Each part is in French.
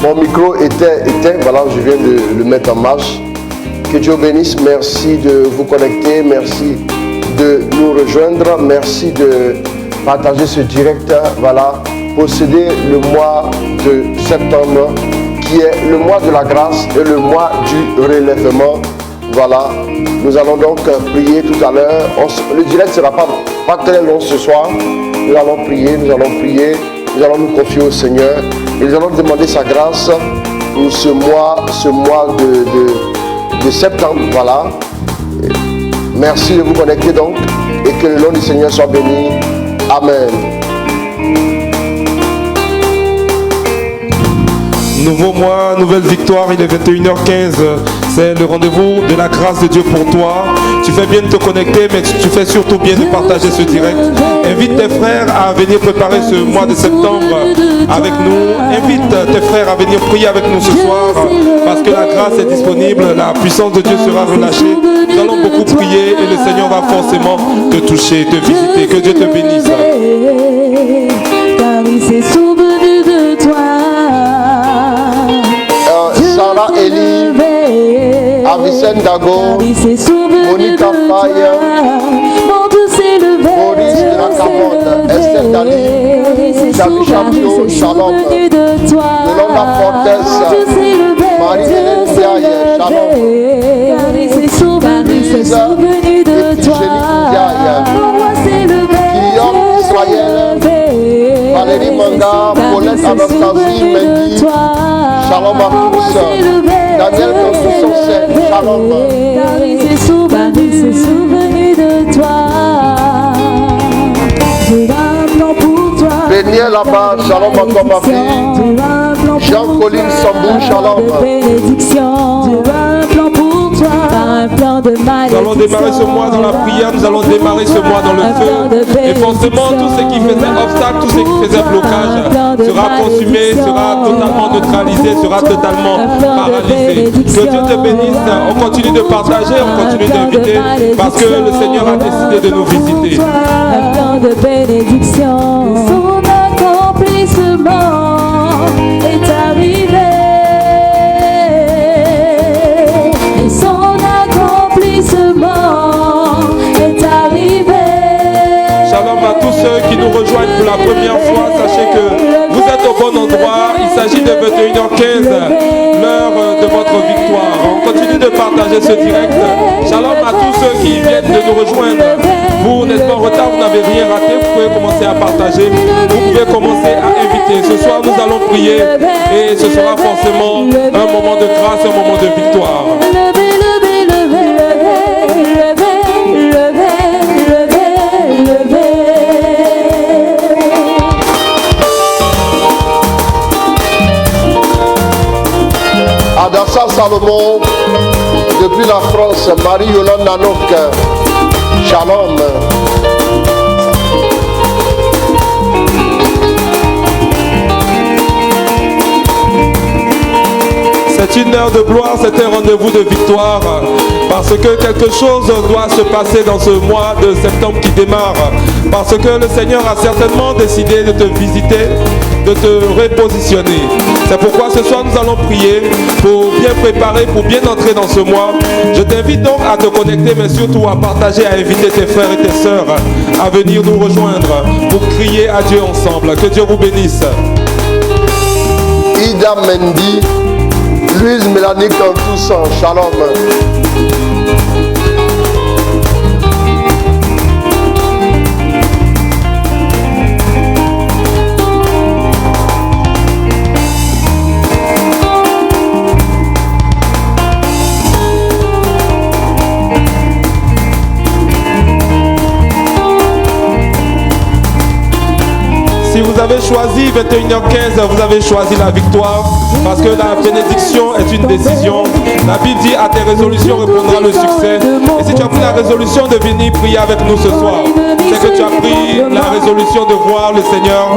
Mon micro était éteint, voilà, je viens de le mettre en marche. Que Dieu bénisse, merci de vous connecter, merci de nous rejoindre, merci de partager ce direct, voilà, posséder le mois de septembre qui est le mois de la grâce et le mois du relèvement. Voilà, nous allons donc prier tout à l'heure. Le direct ne sera pas très long ce soir. Nous allons prier, nous allons nous confier au Seigneur et nous allons demander sa grâce pour ce mois de septembre. Voilà. Merci de vous connecter donc et que le nom du Seigneur soit béni. Amen. Nouveau mois, nouvelle victoire, il est 21h15. C'est le rendez-vous de la grâce de Dieu pour toi. Tu fais bien de te connecter, mais tu fais surtout bien de partager ce direct. Invite tes frères à venir préparer ce mois de septembre avec nous. Invite tes frères à venir prier avec nous ce soir, parce que la grâce est disponible, la puissance de Dieu sera relâchée. Nous allons beaucoup prier et le Seigneur va forcément te toucher, te visiter. Que Dieu te bénisse. Car il s'est souvenu de toi. Sarah Eli, Avicenne Dago, Monica Faye, Maurice de la Camotte, Esther Dali, David Champion, Shalom, Yolanda Fortes, Marie-Hélène Diaye, Shalom, Louise et Virginie Diaye, Guillaume Israël, Valérie Manga, Paulette Anastasie, Mendy, Shalom à tous, Daniel Constance, Shalom. Car il s'est souvenu de toi. J'ai un plan pour toi. Bénier là-bas, Shalom à toi ma fille. Jean-Colin Sambou, Shalom. Bénédiction. Un plan pour toi. Un plan de malédiction. Nous allons démarrer ce mois dans la prière, nous allons démarrer ce mois dans le feu. Et forcément, tout ce qui faisait obstacle, tout ce qui faisait blocage sera consumé, sera totalement neutralisé, sera totalement paralysé. Que Dieu te bénisse. On continue de partager, on continue d'inviter, parce que le Seigneur a décidé de nous visiter. Un plan de bénédiction. Son accomplissement est arrivé. Et son accomplissement est arrivé. Shalom à tous ceux qui nous rejoignent pour la première fois. Sachez que vous êtes au bon endroit. Il s'agit de 21h15, l'heure de votre victoire. On continue de partager ce direct. Shalom à tous ceux qui viennent de nous rejoindre. Vous n'êtes pas en retard, vous n'avez rien raté. Vous pouvez commencer à partager. Vous pouvez commencer à inviter. Ce soir, nous allons prier et ce sera forcément un moment de grâce, un moment de victoire. Adassa Salomon, depuis la France, Marie-Yolande Nanouk, Shalom. C'est une heure de gloire, c'est un rendez-vous de victoire, parce que quelque chose doit se passer dans ce mois de septembre qui démarre, parce que le Seigneur a certainement décidé de te visiter, de te repositionner. C'est pourquoi ce soir nous allons prier pour bien préparer, pour bien entrer dans ce mois. Je t'invite donc à te connecter, mais surtout à partager, à inviter tes frères et tes sœurs à venir nous rejoindre pour crier à Dieu ensemble. Que Dieu vous bénisse. Ida Mendy, Louise Mélanie Cantoussan, Shalom. Si vous avez choisi 21h15, vous avez choisi la victoire, parce que la bénédiction est une décision. La Bible dit à tes résolutions répondra le succès. Et si tu as pris la résolution de venir prier avec nous ce soir, c'est que tu as pris la résolution de voir le Seigneur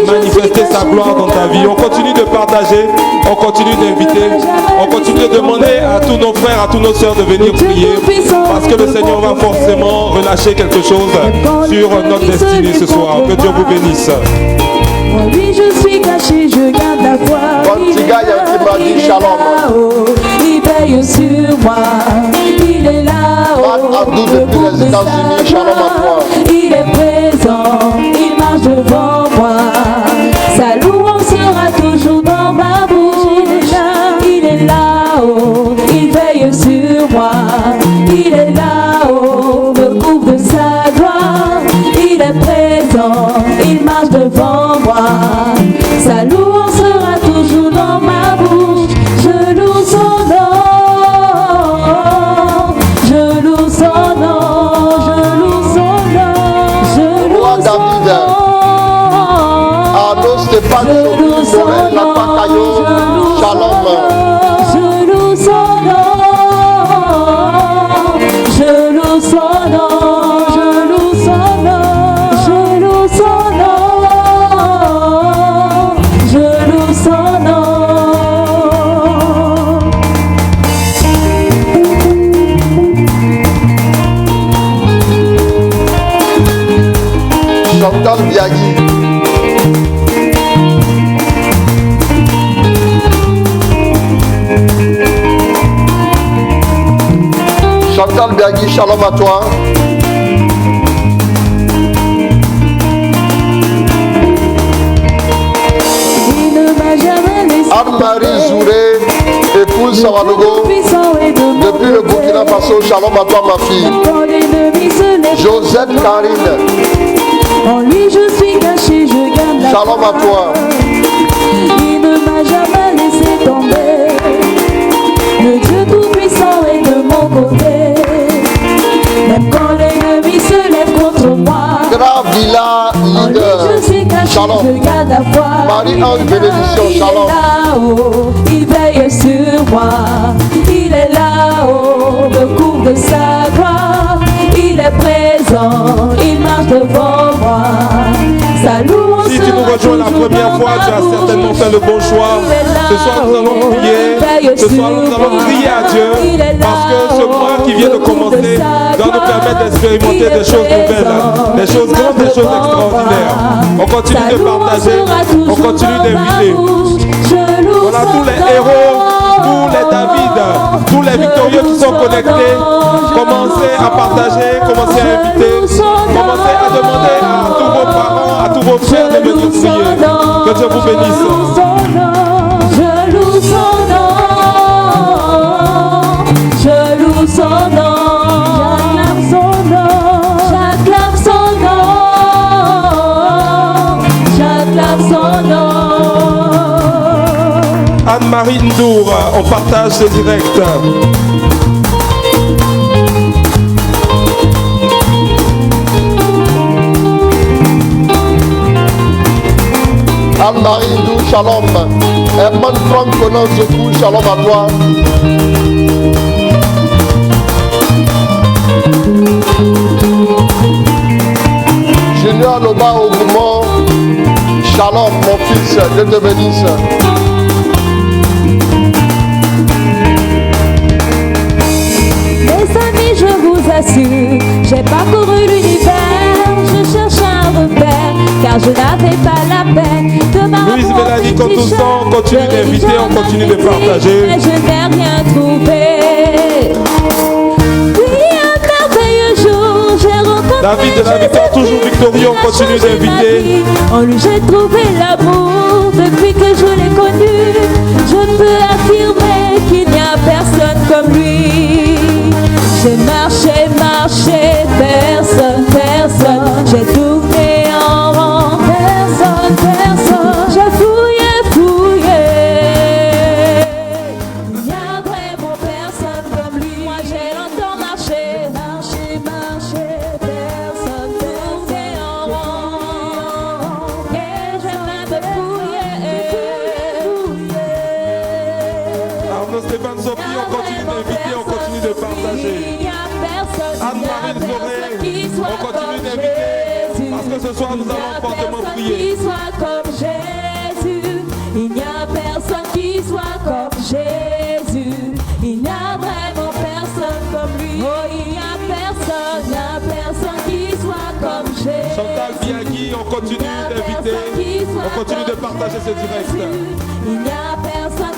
manifester sa gloire dans ta vie. On continue de partager, on continue d'inviter, on continue de demander à tous nos frères, à tous nos sœurs de venir prier, parce que le Seigneur va forcément relâcher quelque chose sur notre destinée ce soir. Que Dieu vous bénisse. En lui je suis caché, je garde la foi. Gaïa qui m'a dit shalom. Il veille sur moi. Il est là-haut. Pat Abdou depuis les États-Unis, shalom à toi. Il est présent. Il marche devant moi. Sa louange sera toujours dans ma bouche. Il est là-haut. Il veille sur moi. Il est là-haut. Me couvre de sa gloire. Il est présent. Il marche devant moi. Sa louange sera toujours dans ma bouche. Je loue son nom. Je loue son nom. Je loue son nom. Je loue son nom. Arnaud Stéphane Sophie Morel, la Pacayo, shalom. Je loue son nom. Je loue son nom. Je loue son nom. Je loue son nom. Je loue son nom. Chantal Biagui. Chantal Biagui, shalom à toi. Il ne m'a jamais laissé Anne-Marie Zouré, épouse Sawanogo. Depuis le Burkina Faso, shalom à toi ma fille. Quand l'ennemi se lève, Josette Karine, en lui je suis caché, je garde la shalom à toi. Il ne m'a jamais laissé tomber. Le Dieu Tout-Puissant est de mon côté. Même quand l'ennemi se lève contre moi, Gravilla en lui leader, je suis caché, shalom. je garde la foi. Marie-Ange bénédiction, Il est shalom. là-haut, il veille sur moi. Il est là-haut, me couvre de sa gloire. Il est présent, il marche devant moi. Sa louange Si tu nous rejoins la première fois, tu as certainement fait le bon choix. Ce soir, nous allons prier. Ce soir, nous allons crier à Dieu. Parce que ce mois qui vient de commencer doit nous permettre d'expérimenter des choses nouvelles, des choses grandes, des choses extraordinaires. On continue de partager, on continue d'inviter. Voilà tous les héros, tous les David, tous les victorieux qui sont connectés. Commencez à partager, commencez à inviter, commencez à demander à tous vos parents, à tous vos frères de venir prier. Que Dieu vous bénisse. Je loue son nom. Je loue son nom. J'acclame son nom. J'acclame son nom. Anne-Marie Ndour, on partage ce direct. Anne-Marie Ndou, shalom. Herman Franck Conan Zokou, shalom à toi. Junior Noba Ogoumont, shalom mon fils, Dieu te bénisse. Mes amis, je vous assure, j'ai parcouru l'univers, je cherche un repère, car je n'avais pas la peine de Louise Mélanie Contoussan, on continue d'inviter, on continue de partager. Mais je n'ai rien trouvé. Puis un merveilleux jour, j'ai rencontré David de la Victoire, toujours victorieux, on continue d'inviter. En lui j'ai trouvé l'amour, depuis que je l'ai connu, je peux affirmer qu'il n'y a personne comme lui. J'ai marché, personne, j'ai tourné en rond, personne, j'ai fouillé. Il n'y a vraiment personne comme lui. Moi j'ai longtemps marché, personne, tourné en rond, et j'ai même fouillé. Arnaud Stéphane Sophie, on continue d'inviter, on continue de partager. Anne-Marie Forêt, on continue d'inviter. Parce que ce soir nous allons fortement prier. Qui soit comme Jésus, il n'y a personne qui soit comme Jésus. Il n'y a vraiment personne comme lui. Oh, il n'y a personne qui soit comme Jésus. Chantal Biagui, on continue d'inviter, on continue de partager ce direct. Il n'y a personne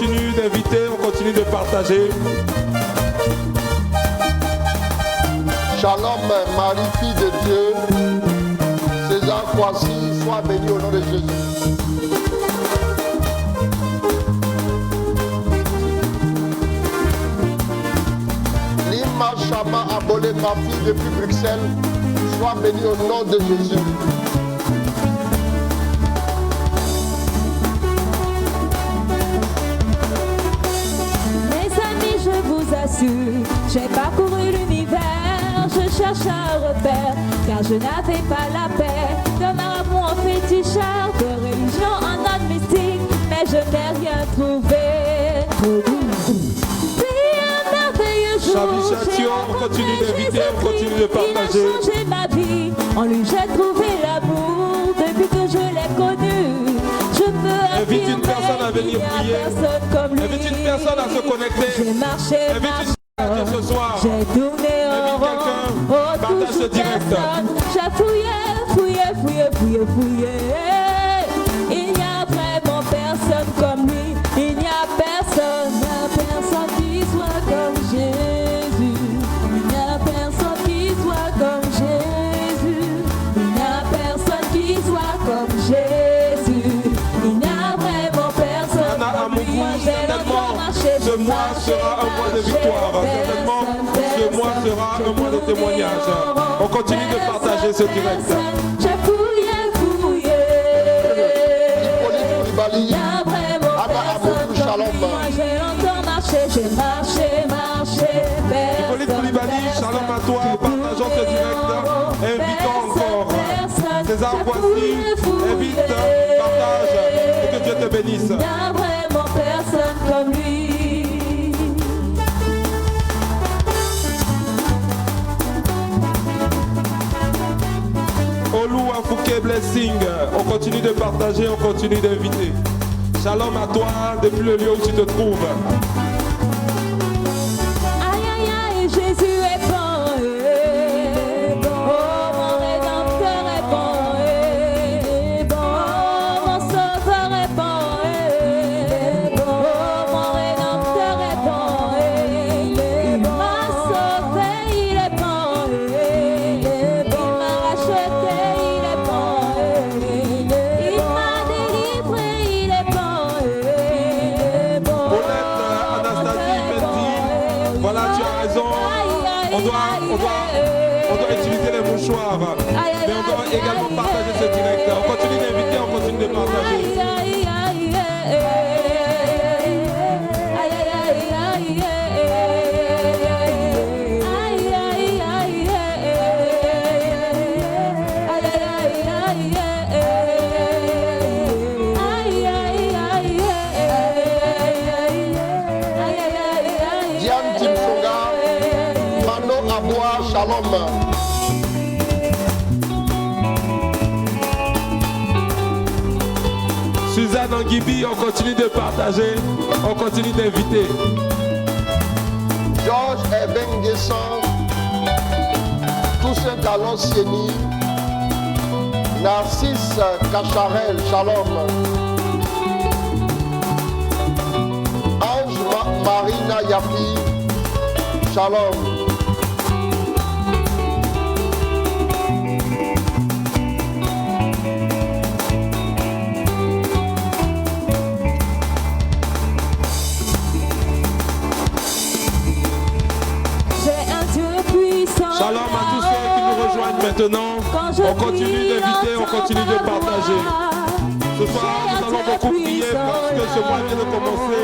continue d'inviter, on continue de partager. Shalom, Marie, fille de Dieu. César Kwasi, sois béni au nom de Jésus. Lima Chama Abolé, ma fille depuis Bruxelles, sois béni au nom de Jésus. Mes amis, je vous assure, j'ai parcouru l'univers, je cherche un repère, car je n'avais pas la paix. De marabout en féticheur, de religion en homme mystique, mais je n'ai rien trouvé. Puis un merveilleux jour, j'ai rencontré Jésus-Christ, il a changé ma vie. En lui j'ai trouvé l'amour, depuis que je l'ai connu. Je peux Invite une affirmer personne à venir qu'il n'y a prier. personne comme lui. Invite une personne à se connecter. J'ai marché, Invite une personne ce soir. j'ai tourné en Invite rond, quelqu'un. Partage ce direct. j'ai fouillé. Il n'y a vraiment personne comme lui. Il n'y a personne qui soit comme Jésus. Il n'y a personne qui soit comme Jésus. Il n'y a personne qui soit comme Jésus. Il n'y a vraiment personne comme lui. Ce mois sera un mois de victoire. Certainement, ce mois sera un mois de témoignage. On continue de partager ce direct. J'ai fouillé. Il y a vraiment personne comme lui. Moi j'ai longtemps marché, Hippolyte Koulibaly, shalom à toi, partageons ce direct, invitons encore César Kwasi, invite, partage, et que Dieu te bénisse. Il n'y a vraiment personne comme lui. Olu Afouké Blessing, on continue de partager, on continue d'inviter. Shalom à toi depuis le lieu où tu te trouves. Aïe aïe aïe, Jésus est bon, oh mon rédempteur est bon, oh mon sauveur est bon, oh mon rédempteur est bon, il m'a sauvé, il est bon, il m'a racheté, il est bon, il m'a délivré, il est bon, Anastasie Mendy, voilà, tu as raison. On doit utiliser les mouchoirs, mais on doit également partager ce direct. On continue d'inviter, on continue de partager. Diane Timsonga, Manon Aboua, shalom. Suzanne Anguibi, on continue de partager, on continue d'inviter. Georges Ebenguessan, Toussaint Talon Sieni, Narcisse Cacharel, shalom. Ange Marina Yapi, shalom. Shalom à tous ceux qui nous rejoignent maintenant. On continue d'inviter, on continue de partager. Ce soir, nous allons beaucoup prier parce que ce mois vient de commencer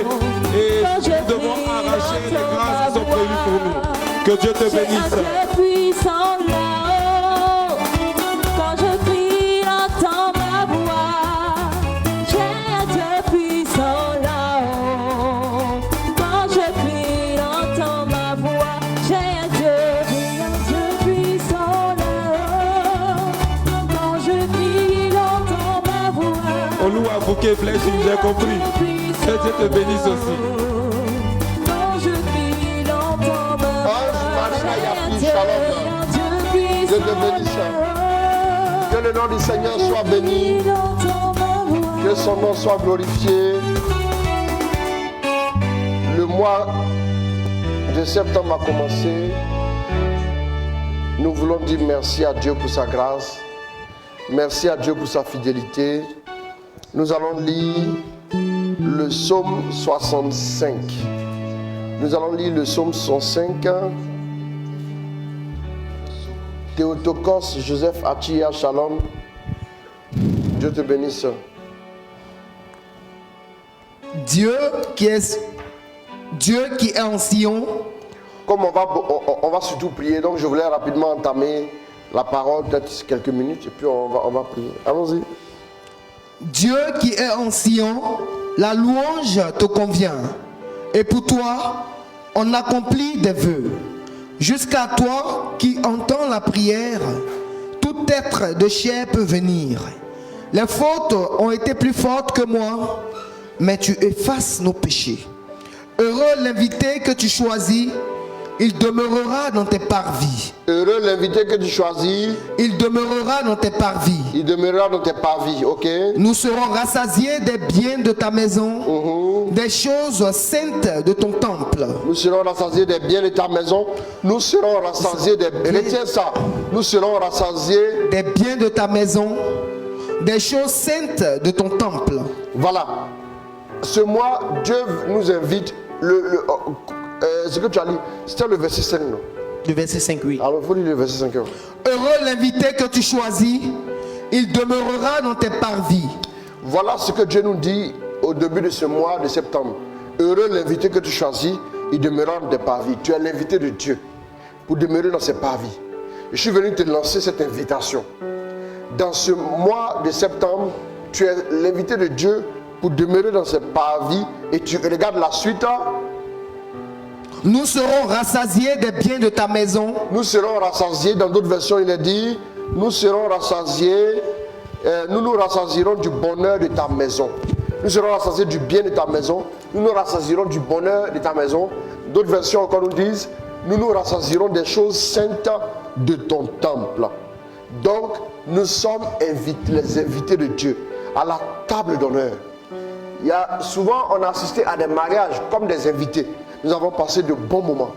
et nous devons arracher les grâces qui sont prévues pour nous. Que Dieu te bénisse. Quand je prie, entends ma voix. J'ai un Dieu puissant là-haut. Quand je prie, entends ma voix. J'ai un Dieu puissant là-haut. Quand je prie, entends ma voix. On loue à Fouquet Blessing, j'ai compris. Que Dieu te bénisse aussi. Quand je prie, entends ma voix. Dieu te bénisse. Que le nom du Seigneur soit béni. Que son nom soit glorifié. mois de septembre a commencé, nous voulons dire merci à Dieu pour sa grâce. Merci à Dieu pour sa fidélité. Nous allons lire le psaume 65. Nous allons lire le psaume 65. Théotokos Joseph Achia Shalom. Dieu te bénisse. Dieu qui est en Sion. Comme on va surtout prier, donc je voulais rapidement entamer la parole, peut-être quelques minutes, et puis on va prier. Allons-y. Dieu qui est en Sion, la louange te convient. Et pour toi, on accomplit des vœux. Jusqu'à toi qui entends la prière, tout être de chair peut venir. Les fautes ont été plus fortes que moi, mais tu effaces nos péchés. Heureux l'invité que tu choisis, il demeurera dans tes parvis. Heureux l'invité que tu choisis. Il demeurera dans tes parvis. Il demeurera dans tes parvis, ok? Nous serons rassasiés des biens de ta maison, des choses saintes de ton temple. Nous serons rassasiés des biens de ta maison. Nous serons rassasiés des... Retiens ça. Nous serons rassasiés des biens de ta maison, des choses saintes de ton temple. Voilà. Ce mois, Dieu nous invite. Ce que tu as lu, c'était le verset 5, non? Le verset 5, oui. Alors, il faut lire le verset 5. Heureux l'invité que tu choisis, il demeurera dans tes parvis. Voilà ce que Dieu nous dit au début de ce mois de septembre. Heureux l'invité que tu choisis, il demeurera dans tes parvis. Tu es l'invité de Dieu pour demeurer dans ses parvis. Je suis venu te lancer cette invitation. Dans ce mois de septembre, tu es l'invité de Dieu pour demeurer dans ses parvis. Et tu regardes la suite. Nous serons rassasiés des biens de ta maison. Nous serons rassasiés. Dans d'autres versions, il est dit, nous serons rassasiés. Nous nous rassasierons du bonheur de ta maison. Nous serons rassasiés du bien de ta maison. Nous nous rassasierons du bonheur de ta maison. D'autres versions encore nous disent, nous nous rassasierons des choses saintes de ton temple. Donc, nous sommes les invités de Dieu à la table d'honneur. Il y a souvent, on a assisté à des mariages comme des invités. Nous avons passé de bons moments.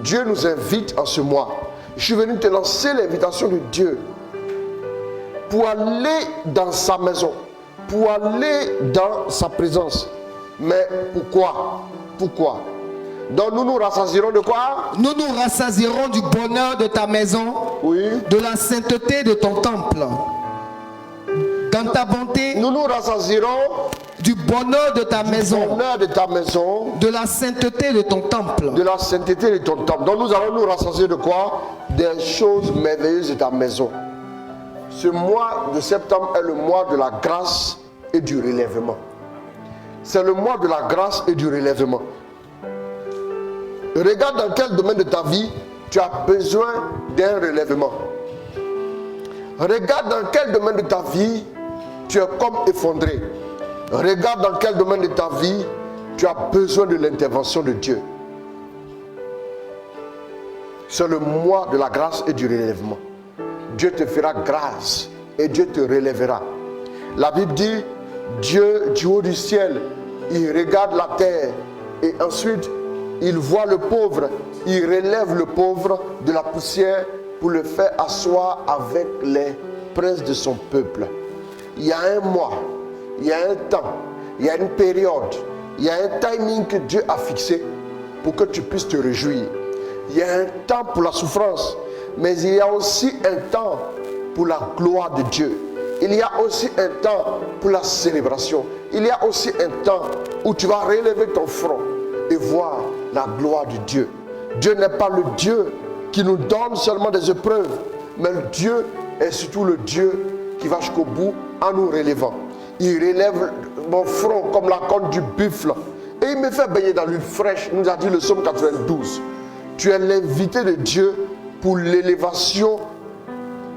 Dieu nous invite en ce mois. Je suis venu te lancer l'invitation de Dieu pour aller dans sa maison, pour aller dans sa présence. Mais pourquoi? Pourquoi? Donc nous nous rassasierons de quoi? Nous nous rassasierons du bonheur de ta maison, oui, de la sainteté de ton temple. Dans ta bonté, nous nous rassasierons du bonheur de ta maison, bonheur de ta maison, de la sainteté de ton temple. De la sainteté de ton temple. Donc nous allons nous rassasier de quoi? Des choses merveilleuses de ta maison. Ce mois de septembre est le mois de la grâce et du relèvement. C'est le mois de la grâce et du relèvement. Regarde dans quel domaine de ta vie tu as besoin d'un relèvement. Regarde dans quel domaine de ta vie tu es comme effondré. Regarde dans quel domaine de ta vie tu as besoin de l'intervention de Dieu. C'est le mois de la grâce et du relèvement. Dieu te fera grâce et Dieu te relèvera. La Bible dit, Dieu du haut du ciel, il regarde la terre et ensuite il voit le pauvre, il relève le pauvre de la poussière pour le faire asseoir avec les princes de son peuple. Il y a un mois, il y a un temps, il y a une période, il y a un timing que Dieu a fixé pour que tu puisses te réjouir. Il y a un temps pour la souffrance, mais il y a aussi un temps pour la gloire de Dieu. Il y a aussi un temps pour la célébration. Il y a aussi un temps où tu vas relever ton front et voir la gloire de Dieu. Dieu n'est pas le Dieu qui nous donne seulement des épreuves, mais le Dieu est surtout le Dieu qui va jusqu'au bout en nous relevant. Il relève mon front comme la corne du buffle et il me fait baigner dans l'huile fraîche, nous a dit le psaume 92. Tu es l'invité de Dieu pour l'élévation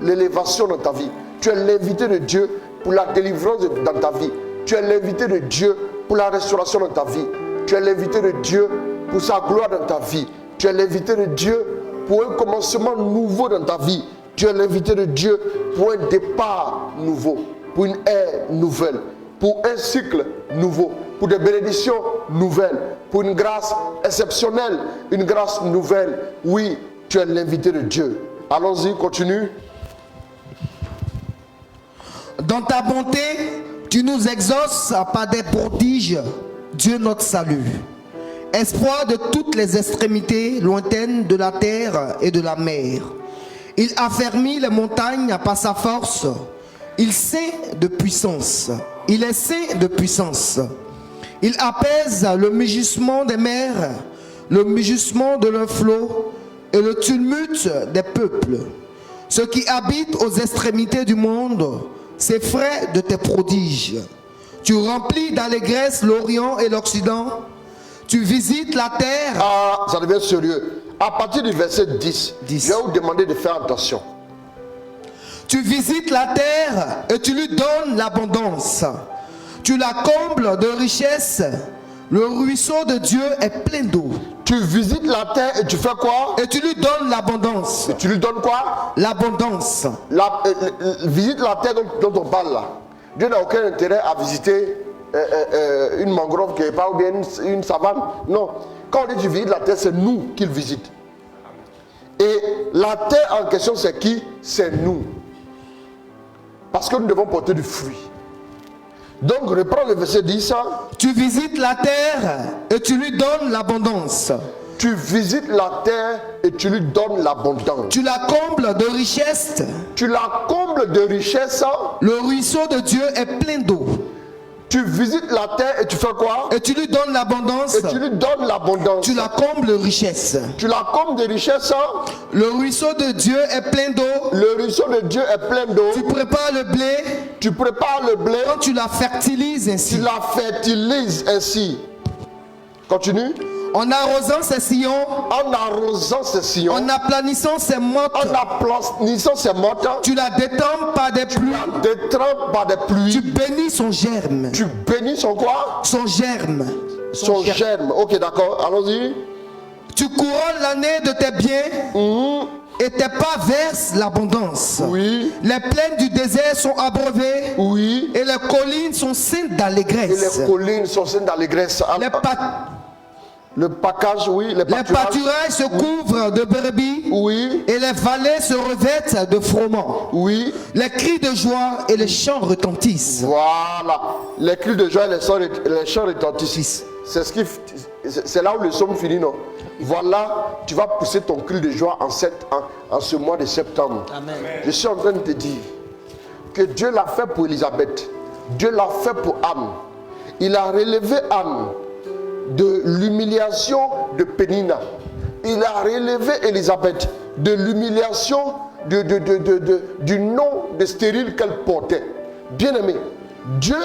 dans ta vie. Tu es l'invité de Dieu pour la délivrance dans ta vie. Tu es l'invité de Dieu pour la restauration dans ta vie. Tu es l'invité de Dieu pour sa gloire dans ta vie. Tu es l'invité de Dieu pour un commencement nouveau dans ta vie. Tu es l'invité de Dieu pour un départ nouveau, pour une ère nouvelle, pour un cycle nouveau, pour des bénédictions nouvelle, pour une grâce exceptionnelle, une grâce nouvelle. Oui, tu es l'invité de Dieu. Allons-y, continue. Dans ta bonté, tu nous exauces par des prodiges, Dieu notre salut. Espoir de toutes les extrémités lointaines de la terre et de la mer. Il affermit les montagnes par sa force. Il sait de puissance. Il est saint de puissance. Il apaise le mugissement des mers, le mugissement de leurs flots et le tumulte des peuples. Ceux qui habitent aux extrémités du monde s'effraient de tes prodiges. Tu remplis d'allégresse l'Orient et l'Occident. Tu visites la terre. Ah, ça devient sérieux. À partir du verset 10, je vais vous demander de faire attention. Tu visites la terre et tu lui donnes l'abondance. Tu la combles de richesses. Le ruisseau de Dieu est plein d'eau. Tu visites la terre et tu fais quoi? Et tu lui donnes l'abondance. Et tu lui donnes quoi? L'abondance. Visite la terre dont on parle là. Dieu n'a aucun intérêt à visiter une mangrove qui n'est pas ou bien une savane. Non. Quand on dit tu visites la terre, c'est nous qu'il visite. Et la terre en question, c'est qui? C'est nous. Parce que nous devons porter du fruit. Donc, reprends le verset 10. Tu visites la terre et tu lui donnes l'abondance. Tu visites la terre et tu lui donnes l'abondance. Tu la combles de richesses. Tu la combles de richesses. Le ruisseau de Dieu est plein d'eau. Tu visites la terre et tu fais quoi? Et tu lui donnes l'abondance. Et tu lui donnes l'abondance. Tu la combles de richesses. Tu la combles de richesses. Le ruisseau de Dieu est plein d'eau. Le ruisseau de Dieu est plein d'eau. Tu prépares le blé. Tu prépares le blé. Quand tu la fertilises ainsi. Tu la fertilises ainsi. Continue. En arrosant ses sillons. En arrosant ses sillons. En aplanissant ses mottes. En aplanissant ses mottes. Tu la détrempes par des pluies. Tu la détrempes par des pluies. Tu bénis son germe. Tu bénis son quoi? Son germe. Son germe. Ok, d'accord. Allons-y. Tu couronnes l'année de tes biens. Et tes pas versent l'abondance. Oui. Les plaines du désert sont abreuvées. Oui. Et les collines sont saintes d'allégresse. Et les collines sont saintes d'allégresse. Le package, oui. Les pâturages se couvrent de brebis. Oui. Et les vallées se revêtent de froment. Oui. Les cris de joie et les chants retentissent. Voilà. Les cris de joie et les chants retentissent. C'est là où le psaume finit, non? Voilà, tu vas pousser ton cri de joie en ce mois de septembre. Amen. Je suis en train de te dire que Dieu l'a fait pour Élisabeth. Dieu l'a fait pour Anne. Il a relevé Anne de l'humiliation de Pénina. Il a relevé Élisabeth de l'humiliation du nom de stérile qu'elle portait. Bien-aimé, Dieu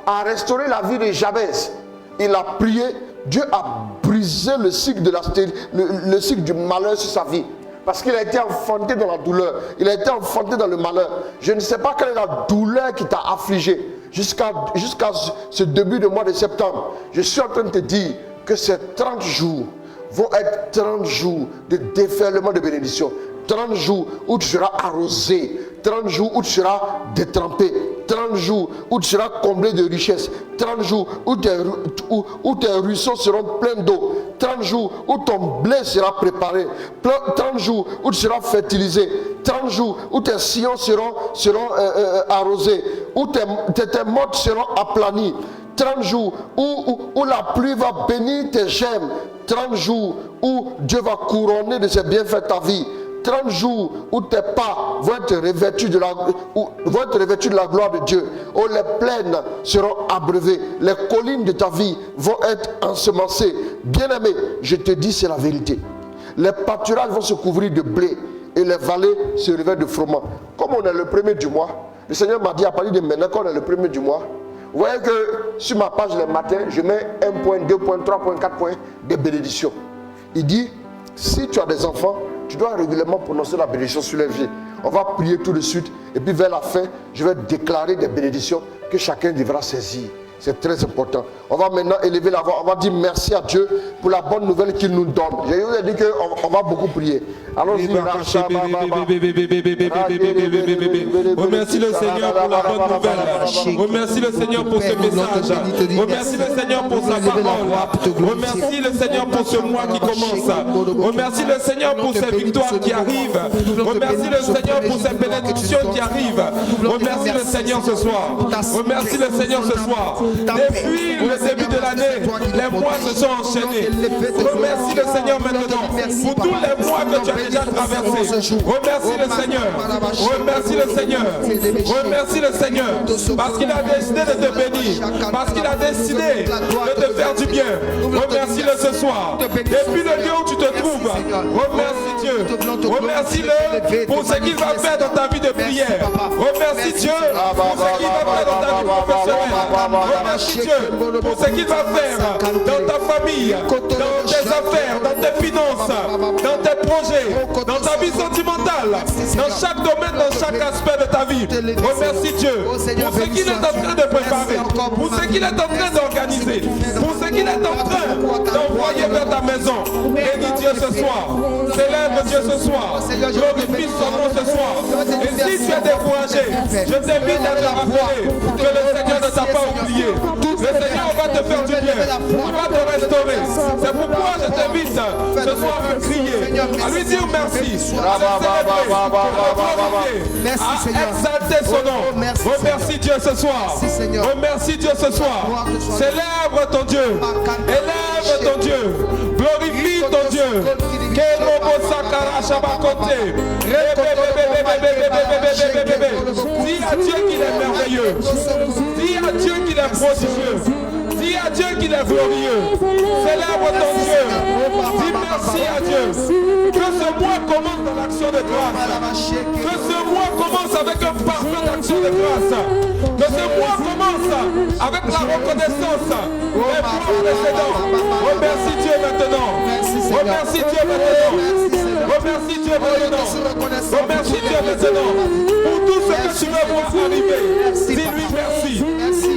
a restauré la vie de Jabez. Il a prié. Dieu a brisé le cycle le cycle du malheur sur sa vie. Parce qu'il a été enfanté dans la douleur. Il a été enfanté dans le malheur. Je ne sais pas quelle est la douleur qui t'a affligé jusqu'à ce début de mois de septembre. Je suis en train de te dire que ces 30 jours vont être 30 jours de déferlement de bénédiction. 30 jours où tu seras arrosé. 30 jours où tu seras détrempé. 30 jours où tu seras comblé de richesses. 30 jours où tes ruisseaux seront pleins d'eau. 30 jours où ton blé sera préparé. 30 jours où tu seras fertilisé. 30 jours où tes sillons seront arrosés. Où tes mottes seront aplanies. 30 jours où la pluie va bénir tes gemmes. 30 jours où Dieu va couronner de ses bienfaits ta vie. 30 jours où tes pas vont être revêtus de la gloire de Dieu. Où les plaines seront abreuvées. Les collines de ta vie vont être ensemencées. Bien-aimé, je te dis, c'est la vérité. Les pâturages vont se couvrir de blé et les vallées se revêtent de froment. Comme on est le premier du mois, le Seigneur m'a dit à partir de maintenant qu'on est le premier du mois. Vous voyez que sur ma page le matin, je mets 1 point, 2 points, 3 points, 4 points de bénédiction. Il dit, si tu as des enfants, tu dois régulièrement prononcer la bénédiction sur les vies. On va prier tout de suite. Et puis vers la fin, je vais déclarer des bénédictions que chacun devra saisir. C'est très important. On va maintenant élever la voix. On va dire merci à Dieu pour la bonne nouvelle qu'il nous donne. Je vous ai dit qu'on va beaucoup prier. Allons-y. Remercie le Seigneur pour la bonne nouvelle. Remercie le Seigneur pour ce message. Remercie le Seigneur pour sa parole. Remercie le Seigneur pour ce mois qui commence. Remercie le Seigneur pour ces victoires qui arrivent. Remercie le Seigneur pour ces bénédictions qui arrivent. Remercie le Seigneur ce soir. Remercie le Seigneur ce soir. Depuis le début de l'année, les mois se sont enchaînés. Remercie le Seigneur maintenant pour tous les mois que tu as déjà traversés. Remercie le Seigneur. Remercie le Seigneur. Remercie le Seigneur parce qu'il a décidé de te bénir, parce qu'il a décidé de te faire du bien. Remercie-le ce soir. Depuis le lieu où tu te trouves, remercie Dieu. Remercie-le pour ce qu'il va faire dans ta vie de prière. Remercie Dieu pour ce qu'il va faire dans ta vie professionnelle. Remercie Dieu pour ce qu'il va faire dans ta famille, dans tes affaires, dans tes finances, dans tes projets, dans ta vie sentimentale, dans chaque domaine, dans chaque aspect de ta vie. Remercie Dieu pour ce qu'il est en train de préparer, pour ce qu'il est en train d'organiser, pour ce qu'il est en train d'envoyer vers ta maison. Bénis Dieu ce soir. Célèbre Dieu ce soir. Glorifie son nom ce soir. Et si tu es découragé, je t'invite à te rappeler que le Seigneur ne t'a pas oublié. Le Seigneur va te faire du bien. Il va te restaurer. C'est pourquoi je t'invite ce soir à crier, à lui dire merci, à exalter son nom. Remercie Dieu ce soir. Remercie Dieu ce soir. Célèbre ton Dieu. Élève ton Dieu. Glorifie ton Dieu. Dis à Dieu qu'il est merveilleux. Dis à Dieu qu'il est prodigieux. Dis à Dieu qu'il est glorieux. Célèbre ton Dieu. Dis merci à Dieu. Que ce mois commence dans l'action de grâce. Que ce mois commence avec un parfait action de grâce. Que ce mois commence avec la reconnaissance des mois précédents. Remercie Dieu maintenant. Remercie Dieu maintenant. Remercie Dieu maintenant. Remercie Dieu maintenant. Pour tout ce que tu veux voir arriver, dis-lui merci.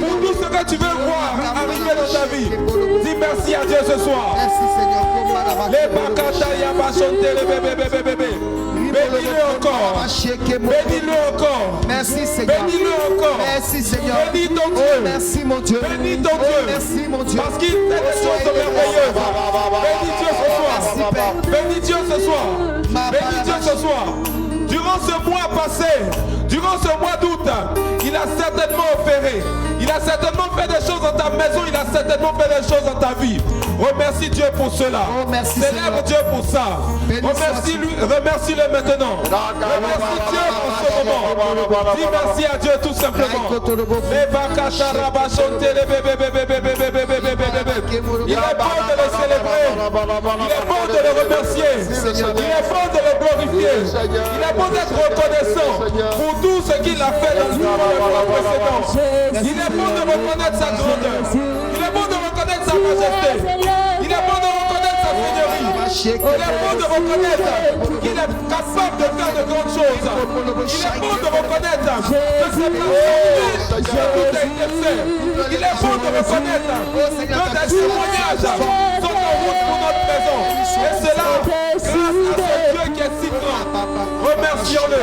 Pour tout ce que tu veux voir arriver dans ta vie, dis merci à Dieu ce soir. Merci Seigneur. Les bakata yabashonte le bébé. Bénis-le encore. Bénis-le encore. Merci Seigneur. Bénis-le encore. Merci Seigneur. Bénis ton Dieu. Merci mon Dieu. Bénis ton Dieu. Merci mon Dieu. Parce qu'il fait des choses merveilleuses. Bénis Dieu ce soir. Bénis Dieu ce soir. Bénis Dieu ce soir. Durant ce mois passé, durant ce mois d'août, il a certainement opéré. Il a certainement fait des choses dans ta maison. Il a certainement fait des choses dans ta vie. Remercie Dieu pour cela. Célèbre Dieu pour ça. Remercie-le maintenant. Remercie Dieu pour ce moment. Dis merci à Dieu tout simplement. Il est bon de le célébrer. Il est bon de le remercier. Il est bon de le glorifier. Il est bon d'être reconnaissant pour tout ce qu'il a fait dans le mois précédent. Il est bon de reconnaître sa grandeur. Il est bon de reconnaître sa majesté. Il est bon de reconnaître sa seigneurie. Il est bon de reconnaître qu'il est capable de faire de grandes choses. Il est bon de reconnaître que ses plans tout a été fait. Il est bon de reconnaître que des témoignages sont en route pour notre maison. Et cela grâce à ce Dieu qui est si grand. Remercions-le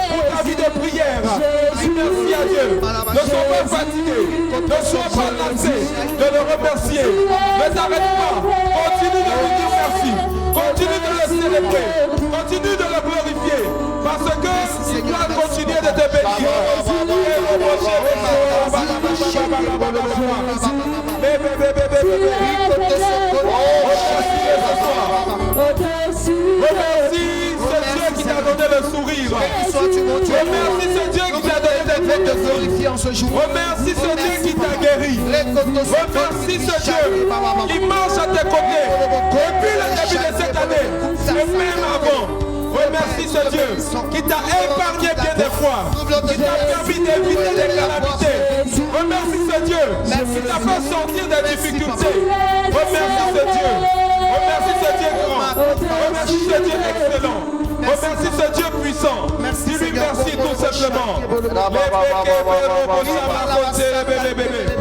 pour ta vie de prière. Dis merci à Dieu. Ne sois pas fatigué. Ne sois pas lassé de le remercier. Ne t'arrête pas. Continue de lui dire merci. Continue de le célébrer. Continue de le glorifier. Parce que il doit continuer de te bénir. Remercie ce Dieu qui t'a donné le sourire. Remercie ce Dieu qui t'a donné d'être glorifié en ce jour. Remercie ce Dieu qui t'a guéri. Remercie ce Dieu qui marche à tes côtés depuis le début de cette année et même avant. Remercie ce Dieu qui t'a épargné bien des fois, qui t'a permis d'éviter des calamités. Remercie ce Dieu qui t'a fait sortir des difficultés. Remercie ce Dieu. Remercie ce Dieu grand. Remercie ce Dieu excellent. Remercie ce Dieu puissant. Dis-lui merci tout simplement.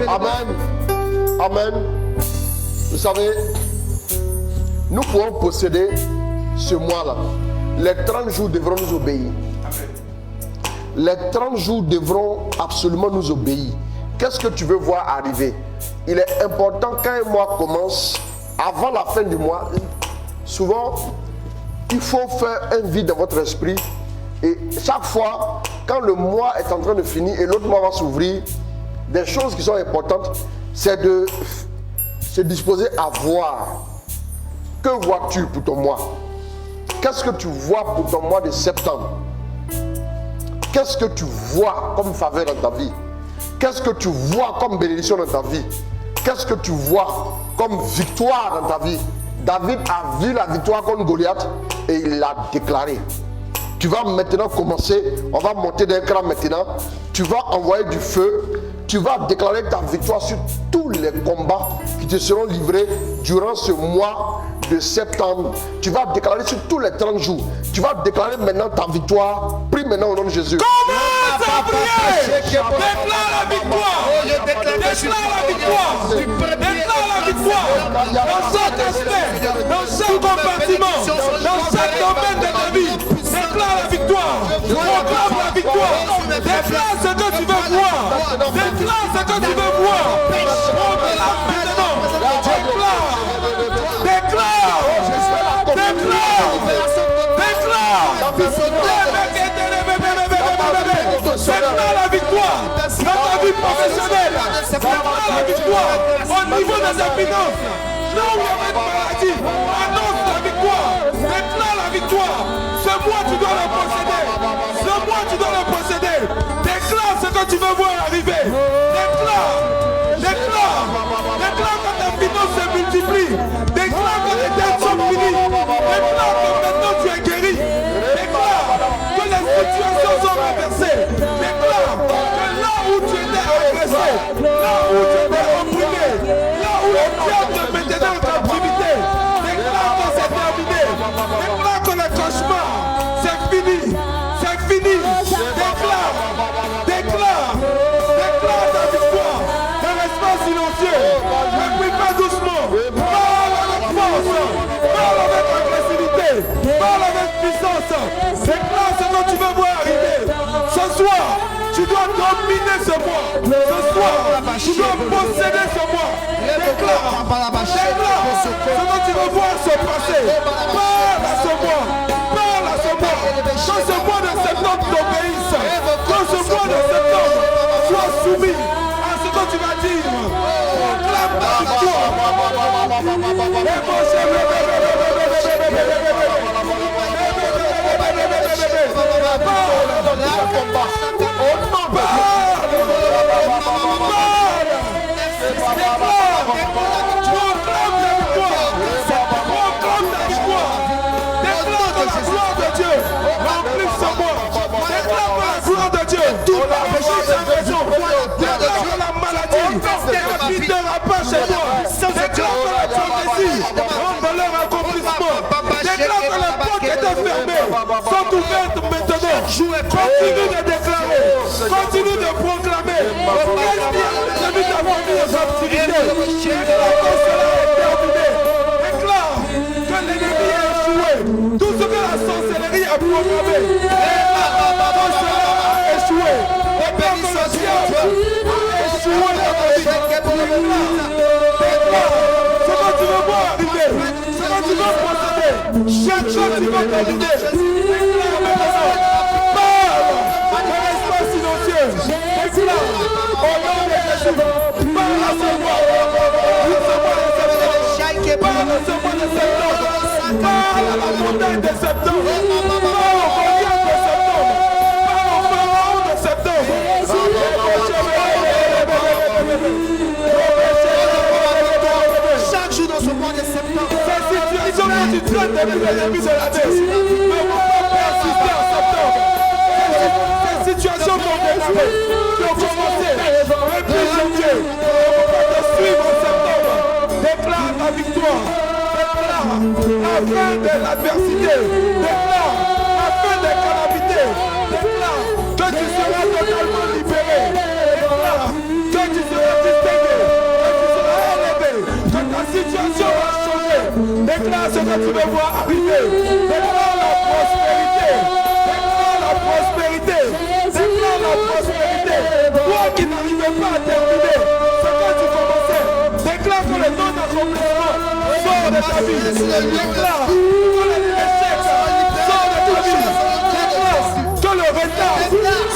Amen. Amen. Vous savez, nous pouvons posséder ce mois-là. Les 30 jours devront nous obéir. Les 30 jours devront absolument nous obéir. Qu'est-ce que tu veux voir arriver? Il est important quand un mois commence, avant la fin du mois, souvent, il faut faire un vide dans votre esprit. Et chaque fois, quand le mois est en train de finir et l'autre mois va s'ouvrir, des choses qui sont importantes, c'est de se disposer à voir. Que vois-tu pour ton mois? Qu'est-ce que tu vois pour ton mois de septembre? Qu'est-ce que tu vois comme faveur dans ta vie? Qu'est-ce que tu vois comme bénédiction dans ta vie? Qu'est-ce que tu vois comme victoire dans ta vie? David a vu la victoire contre Goliath et il l'a déclaré. Tu vas maintenant commencer, on va monter d'un cran maintenant, tu vas envoyer du feu, tu vas déclarer ta victoire sur tous les combats qui te seront livrés durant ce mois de septembre. Tu vas déclarer sur tous les 30 jours. Tu vas déclarer maintenant ta victoire. Prie maintenant au nom de Jésus. Commence à prier. Déclare la victoire. Déclare la victoire. Déclare la victoire. Dans chaque aspect, dans chaque compartiment, dans chaque domaine de ta vie. Déclare la victoire. Proclame la victoire. Déclare ce que tu veux voir. Déclare ce que tu veux voir. Proclame maintenant. Déclare. Déclare. Déclare. Déclare la victoire dans ta vie professionnelle. Déclare la victoire au niveau de ta finance. Là où il y avait une maladie, annonce la victoire. Déclare la victoire. Ce mois tu dois la posséder. Ce mois tu dois la posséder. Déclare ce que tu veux voir arriver. Déclare. Déclare. Déclare que ta finance se multiplie. Déclare que les dettes sont finies. Déclare que maintenant tu es guéri. Déclare que les situations sont renversées. Déclare que là où tu étais agressé, là où tu étais opprimé, là où le diable te mettait dans la captivité, déclare que c'est terminé. Déclare que le cauchemar, c'est fini. C'est fini. Déclare. Déclare. Déclare ta victoire. Ne reste pas silencieux. Ne prie pas doucement. Parle avec force. Parle avec agressivité. Parle avec puissance. Déclare ce que tu veux voir arriver. Ce soir, tu dois dominer ce mois. Ce soir, tu dois posséder ce mois. Déclare. Déclare ce que tu veux voir se passer. Parle à ce mois. Parle à ce mois. Quand ce mois de septembre t'obéisse. Quand ce mois de septembre sois soumis à ce que tu vas dire. Proclame ta victoire. Sont ouvertes maintenant. Continue de déclarer. Continue de proclamer. Qu'est-ce qui a mis ta famille aux activités? Déclare que cela est terminé. Déclare que l'ennemi a échoué. Tout ce que la sorcellerie a programmé. Déclare que cela a échoué. Déclare que le diable a échoué dans ta vie. Déclare ce que tu veux voir arriver. Ce que tu veux procéder. Chaque chose tu veux terminer. Parle. Ne reste pas silencieux. Déclare. Au nom de Jésus. Parle à ce mois. Parle à ce mois de septembre. Parle à la montagne de septembre. Parle au Goliath de septembre. Parle au pharaon de septembre. Chaque jour dans ce mois de septembre. Ces situations que tu traites depuis le début de l'année ne vont pas persister en septembre. Ces situations vont démarrer, qui ont commencé depuis janvier, ne vont pas te suivre en septembre. Déclare la victoire. Déclare la fin de l'adversité. Déclare situation va changer. Déclare ce que tu veux voir arriver. Déclare la prospérité. Déclare la prospérité. Déclare la prospérité. Toi qui n'arrivais pas à terminer ce que tu commençais, déclare que le non-accomplissement sort de ta vie. Déclare que l'échec sort de ta vie. Déclare que le retard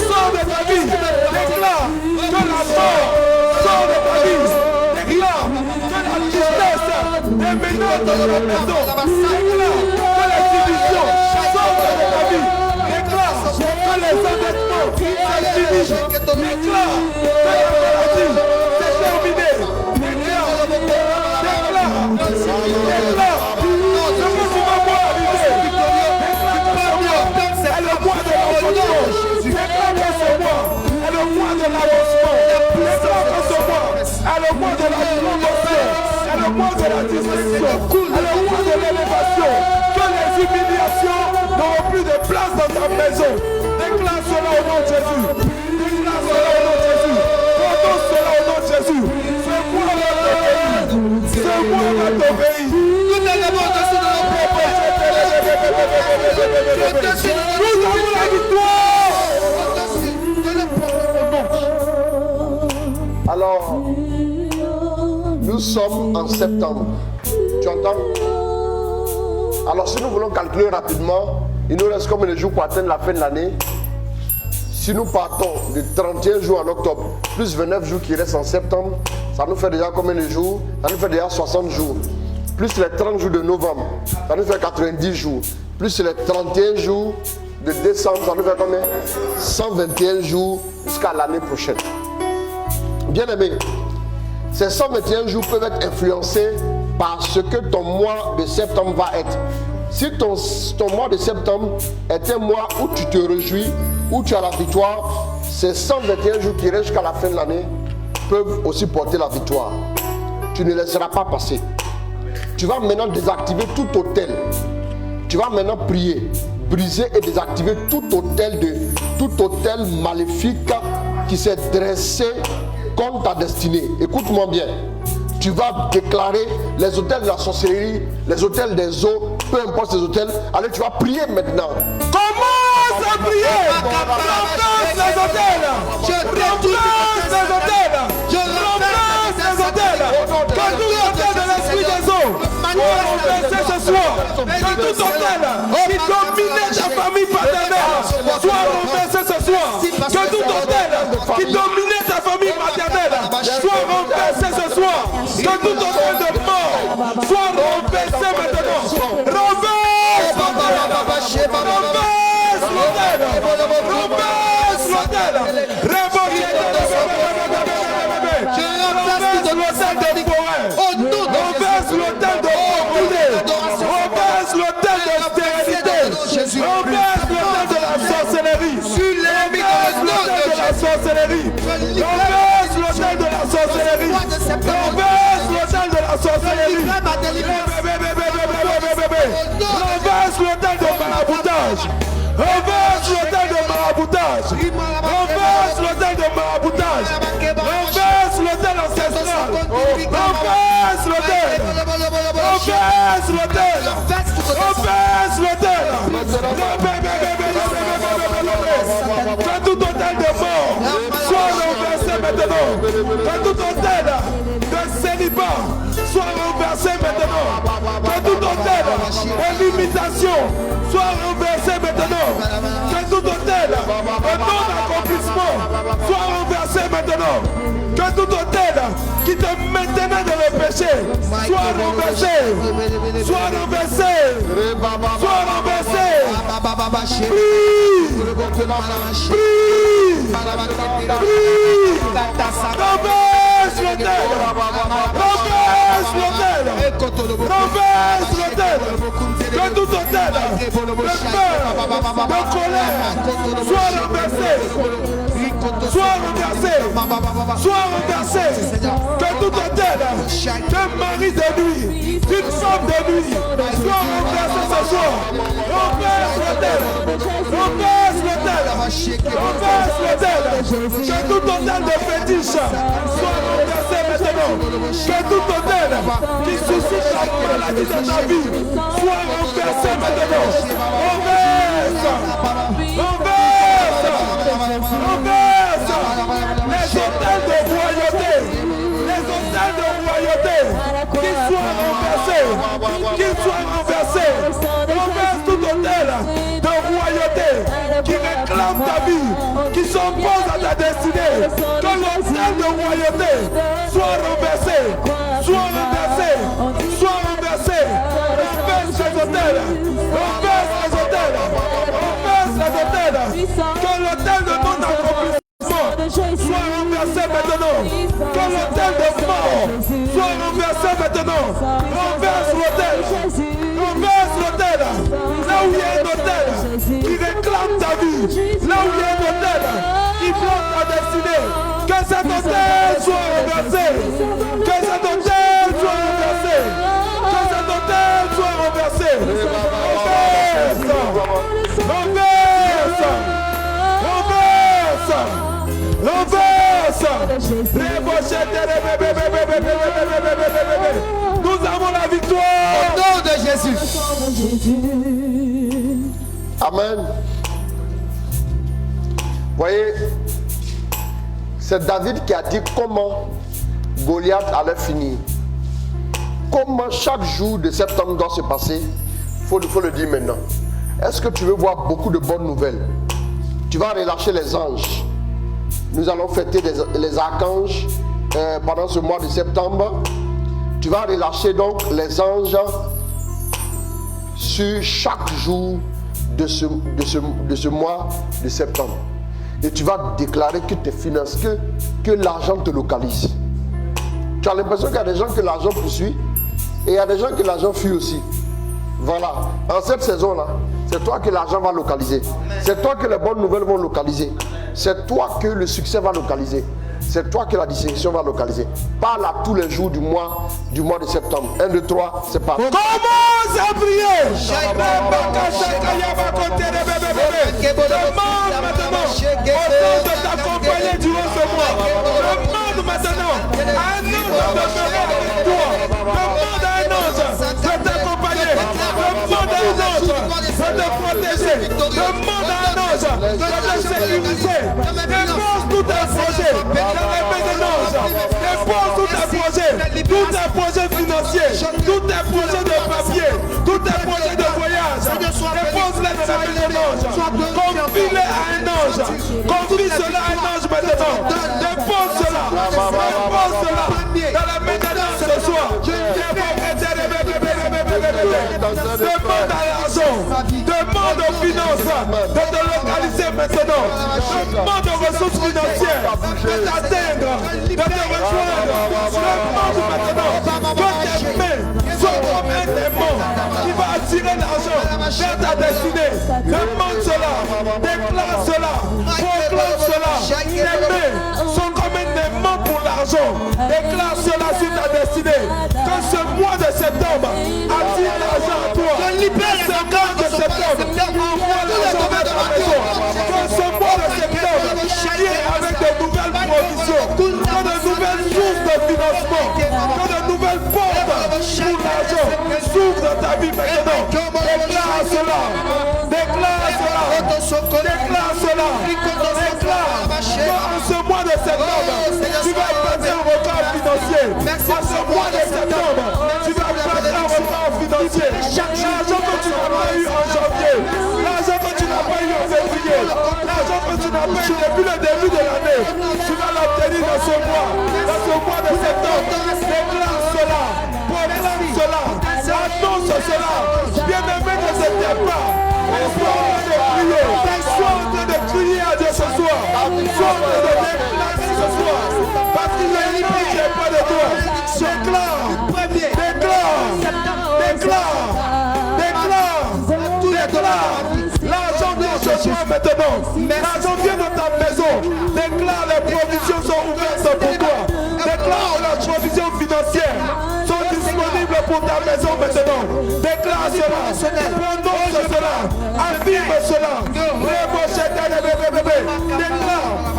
sort de ta vie. Déclare que la mort sort de ta vie. Déclare que la tristesse est maintenant dans la maison. Déclare que la division sort de ta vie. Déclare que les endettements sont finis. Déclare que la maladie c'est terminé. Déclare ce que tu vas voir arriver. Déclare que c'est le mois de l'avancement. Déclare que ce mois est le mois de l'avancement. Déclare que ce mois est le mois de la promotion. C'est le mois de la distinction. C'est le mois de l'élévation. Que les humiliations n'auront plus de place dans ta maison. Déclare cela au nom de Jésus. Déclare cela au nom de Jésus. Prononce cela au nom de Jésus. Ce mois va t'obéir. Ce mois va t'obéir. Nous avons la victoire. Alors, nous sommes en septembre. Tu entends? Alors, si nous voulons calculer rapidement, il nous reste combien de jours pour atteindre la fin de l'année? Si nous partons de 31 jours en octobre, plus 29 jours qui restent en septembre, ça nous fait déjà combien de jours? Ça nous fait déjà 60 jours. Plus les 30 jours de novembre, ça nous fait 90 jours. Plus les 31 jours de décembre, ça nous fait combien? 121 jours jusqu'à l'année prochaine. Bien aimé, ces 121 jours peuvent être influencés par ce que ton mois de septembre va être. Si ton mois de septembre est un mois où tu te réjouis, où tu as la victoire, ces 121 jours qui restent jusqu'à la fin de l'année peuvent aussi porter la victoire. Tu ne laisseras pas passer. Tu vas maintenant désactiver tout hôtel. Tu vas maintenant prier, briser et désactiver tout hôtel maléfique qui s'est dressé contre ta destinée. Écoute-moi bien. Tu vas déclarer les hôtels de la sorcellerie, les hôtels des eaux, peu importe ces hôtels. Allez, tu vas prier maintenant. Commence à prier. Remplace les hôtels. Remplace les hôtels. Remplace les hôtels. Que tout hôtel de l'esprit des eaux soit renversé ce soir. Que tout hôtel qui dominait ta famille paternelle soit renversé ce soir. Que tout hôtel qui dominait ta famille maternelle soit renversé ce soir. Que tout hôtel de mort soit renversé maintenant. Renverse l'hôtel. Renverse l'hôtel. Renverse l'hôtel. Renverse l'hôtel de forêt. Renverse l'hôtel de propriété. Renverse l'hôtel de stérilité. Renverse l'hôtel de la sorcellerie. Renverse l'hôtel de la sorcellerie. Renverse l'hôtel de la sorcellerie. Renverse l'hôtel de la sorcellerie. Renverse l'hôtel de maraboutage. Renverse l'hôtel de maraboutage. Renverse l'hôtel de maraboutage. Renverse l'hôtel ancestral. Renverse l'hôtel. Renverse l'hôtel. Renverse l'hôtel. Que tout hôtel de mort soit renversé maintenant. Que tout hôtel de célibat soit renversé maintenant. Que tout hôtel de limitation soit renversé maintenant. Que tout hôtel de non-accomplissement soit renversé maintenant. Que tout hôtel qui te maintenait dans le péché soit renversé. Soit renversé. Soit renversé. Prie. Prie. Renverse l'hôtel. Renverse l'hôtel. Renverse l'hôtel. Que tout hôtel de peur, de colère soit renversé. Soit renversé. Soit renversé. Que tout hôtel d'un mari de nuit, d'une femme de nuit soit renversé ce soir. Renverse l'hôtel. Renverse l'hôtel. Renverse l'hôtel. hôtel, que tout hôtel de fétiche soit renversé maintenant. Que tout hôtel qui suscite la maladie de ta vie soit renversé maintenant. Renverse, renverse, renverse. Les hôtels de royauté, les hôtels de royauté, qu'ils soient renversés, qu'ils soient renversés. Renverse tout hôtel de royauté qui réclame ta vie, qui s'oppose à ta destinée. Que l'hôtel de royauté soit renversé, soit renversé, soit renversé. Renverse les hôtels, renverse les hôtels, renverse les hôtels. Que l'hôtel de non-accomplissement soit renversé maintenant. Que l'hôtel de mort soit renversé maintenant. Renverse l'hôtel. Renverse l'hôtel. Là où il y a un hôtel qui réclame ta vie. Là où il y a un hôtel qui bloque ta destinée. Que cet hôtel soit renversé. Que cet hôtel soit renversé. Que cet hôtel soit renversé. Renverse. Renverse. Renverse. Renverse. Nous avons la victoire. Au nom de Jésus. Amen. Voyez, c'est David qui a dit comment Goliath allait finir. Comment chaque jour de septembre doit se passer. Il faut le dire maintenant. Est-ce que tu veux voir beaucoup de bonnes nouvelles? Tu vas relâcher les anges. Nous allons fêter les archanges pendant ce mois de septembre. Tu vas relâcher donc les anges sur chaque jour de ce mois de septembre. Et tu vas déclarer que tes finances, que l'argent te localise. Tu as l'impression qu'il y a des gens que l'argent poursuit et il y a des gens que l'argent fuit aussi. Voilà. En cette saison-là, c'est toi que l'argent va localiser. C'est toi que les bonnes nouvelles vont localiser. C'est toi que le succès va localiser. C'est toi que la distinction va localiser. Parle à tous les jours du mois de septembre. 1, 2, 3, c'est parti. Commence à prier. Demande maintenant au temps de t'accompagner durant ce mois. Demande maintenant à un ange de venir avec toi. Demande à un ange de t'accompagner. Demande à un ange de te protéger. Demande à un ange de te sécuriser. Dépose tous tes projets. Dépose tous tes projets. Tous tes projets financiers. Tous tes projets de papier. Tous tes projets de voyage. Dépose-les dans la main d'un ange. Confie-les à un ange. Confie cela à un ange maintenant. Dépose cela. Dépose cela dans la main d'un ange ce soir. Demande à l'argent. Demande aux finances de te localiser maintenant. Demande aux ressources financières de t'atteindre, de te rejoindre. Demande maintenant que tes mains soient comme un démon qui va attirer l'argent vers ta destinée. Demande cela, déclare cela, proclame cela. Tes mains sont comme un démon pour l'argent. Déclare cela sur ta destinée. Que ce mois de septembre attire l'argent à toi. Que ce mois de septembre envoie l'argent vers ta maison. Que ce mois de septembre vienne avec de nouvelles provisions. Que de nouvelles sources de financement. Que de nouvelles portes pour l'argent s'ouvrent dans ta vie maintenant. Déclare cela. Déclare cela. Déclare cela. Déclare qu'en ce mois de septembre, tu vas passer un record financier. En ce mois de septembre, tu vas passer un record financier. L'argent que tu n'as pas eu en janvier, l'argent que tu n'as pas eu en février, l'argent que tu n'as pas eu depuis le début de l'année, tu vas l'obtenir dans ce mois de septembre. Déclare cela, proclame cela, annonce cela. Bien-aimé, ne se tais pas. Sois en train de prier. Sois en train de crier à Dieu ce soir. Sois en train de déclarer ce soir. Parce qu'il y a une qui n'est pas de toi. Déclare. L'argent vient ce soir maintenant. L'argent vient dans ta maison. Déclare, les provisions sont ouvertes pour toi. Déclare, les provisions financières sont disponibles pour ta maison maintenant. Déclare cela. Prononce cela. Affirme cela. Déclare.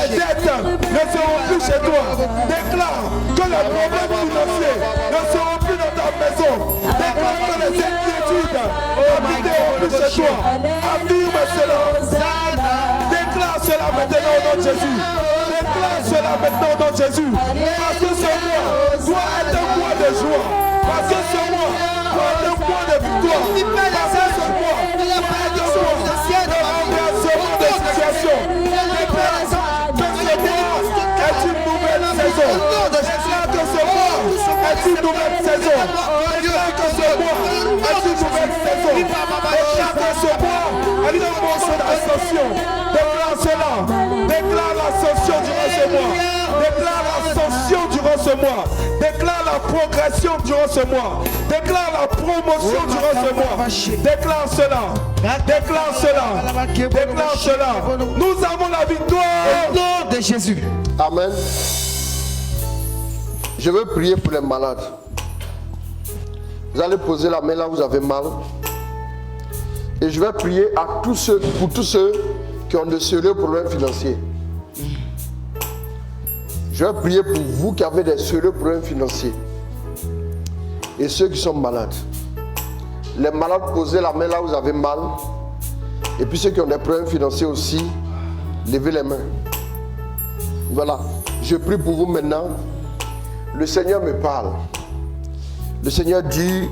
dettes ne seront plus chez toi. Déclare que les problèmes financiers ne seront plus dans ta maison. Déclare que les inquiétudes n'habiteront plus chez toi. Affirme cela. Déclare cela maintenant au nom de Jésus. Déclare cela maintenant au nom de Jésus. Parce que ce mois doit être un mois de joie. Parce que ce mois doit être un mois de victoire. Parce que ce mois doit être un mois de renversement de situation. Déclare que ce mois est une nouvelle saison. Déclare que ce mois est une nouvelle saison. Déclare que ce mois est une nouvelle saison. Déclare que ce mois est un moment d'ascension. Déclare cela. Déclare l'ascension durant ce mois. Déclare l'ascension durant ce mois. Déclare la progression durant ce mois. Déclare la promotion durant ce mois. Déclare cela. Déclare cela. Déclare cela. Nous avons la victoire. Au nom de Jésus. Amen. Je veux prier pour les malades. Vous allez poser la main là où vous avez mal. Et je vais prier pour tous ceux qui ont de sérieux problèmes financiers. Je vais prier pour vous qui avez des sérieux problèmes financiers. Et ceux qui sont malades. Les malades, posez la main là où vous avez mal. Et puis ceux qui ont des problèmes financiers aussi, levez les mains. Voilà. Je prie pour vous maintenant. Le Seigneur me parle. Le Seigneur dit,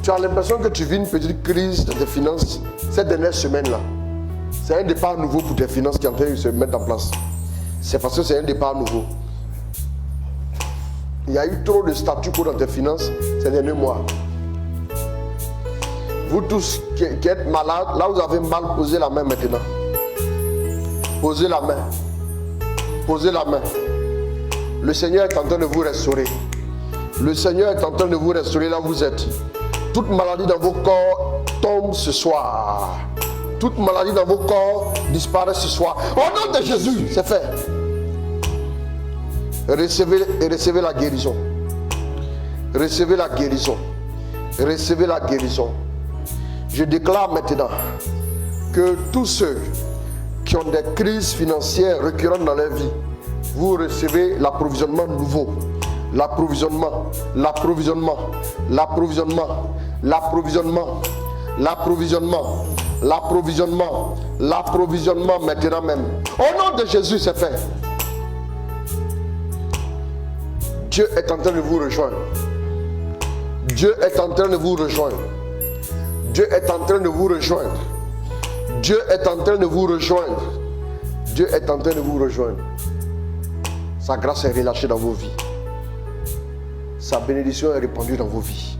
tu as l'impression que tu vis une petite crise dans tes finances cette dernière semaine-là. C'est un départ nouveau pour tes finances qui est en train de se mettre en place. C'est parce que c'est un départ nouveau. Il y a eu trop de statu quo dans tes finances ces derniers mois. Vous tous qui êtes malades, là où vous avez mal, posez la main maintenant. Posez la main. Posez la main. Le Seigneur est en train de vous restaurer. Le Seigneur est en train de vous restaurer là où vous êtes. Toute maladie dans vos corps tombe ce soir. Toute maladie dans vos corps disparaît ce soir. Au nom de Jésus, c'est fait. Recevez la guérison. Recevez la guérison. Recevez la guérison. Je déclare maintenant que tous ceux qui ont des crises financières récurrentes dans leur vie, vous recevez l'approvisionnement nouveau. L'approvisionnement, l'approvisionnement, l'approvisionnement, l'approvisionnement, l'approvisionnement, l'approvisionnement, l'approvisionnement maintenant même. Au nom de Jésus, c'est fait. Dieu est en train de vous rejoindre. Dieu est en train de vous rejoindre. Dieu est en train de vous rejoindre. Dieu est en train de vous rejoindre. Dieu est en train de vous rejoindre. Sa grâce est relâchée dans vos vies. Sa bénédiction est répandue dans vos vies.